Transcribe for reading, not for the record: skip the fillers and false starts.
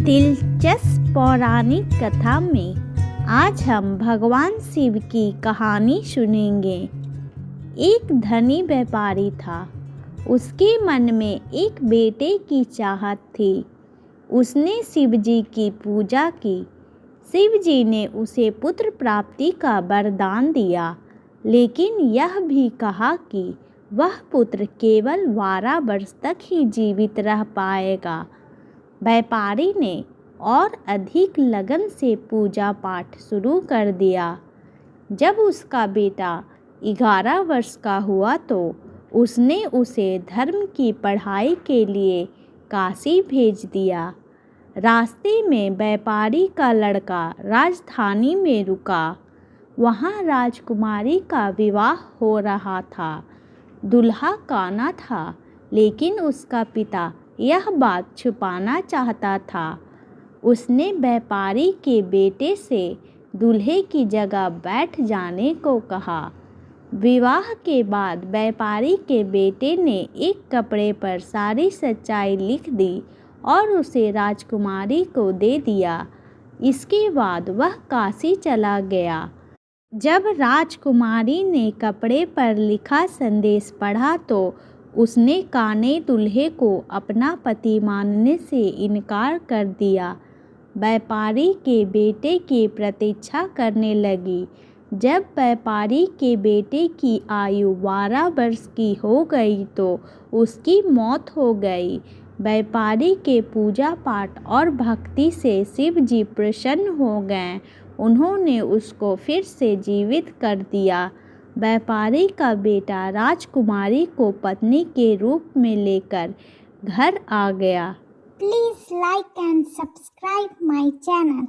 दिलचस्प पौराणिक कथा में आज हम भगवान शिव की कहानी सुनेंगे। एक धनी व्यापारी था। उसके मन में एक बेटे की चाहत थी। उसने शिव जी की पूजा की। शिव जी ने उसे पुत्र प्राप्ति का वरदान दिया, लेकिन यह भी कहा कि वह पुत्र केवल 12 वर्ष तक ही जीवित रह पाएगा। व्यापारी ने और अधिक लगन से पूजा पाठ शुरू कर दिया। जब उसका बेटा 11 वर्ष का हुआ तो उसने उसे धर्म की पढ़ाई के लिए काशी भेज दिया। रास्ते में व्यापारी का लड़का राजधानी में रुका। वहाँ राजकुमारी का विवाह हो रहा था। दूल्हा काना था, लेकिन उसका पिता यह बात छुपाना चाहता था। उसने व्यापारी के बेटे से दूल्हे की जगह बैठ जाने को कहा। विवाह के बाद व्यापारी के बेटे ने एक कपड़े पर सारी सच्चाई लिख दी और उसे राजकुमारी को दे दिया। इसके बाद वह काशी चला गया। जब राजकुमारी ने कपड़े पर लिखा संदेश पढ़ा तो उसने काने दूल्हे को अपना पति मानने से इनकार कर दिया। व्यापारी के बेटे की प्रतीक्षा करने लगी। जब व्यापारी के बेटे की आयु 12 वर्ष की हो गई तो उसकी मौत हो गई। व्यापारी के पूजा पाठ और भक्ति से शिव जी प्रसन्न हो गए। उन्होंने उसको फिर से जीवित कर दिया। व्यापारी का बेटा राजकुमारी को पत्नी के रूप में लेकर घर आ गया। Please like and subscribe my channel.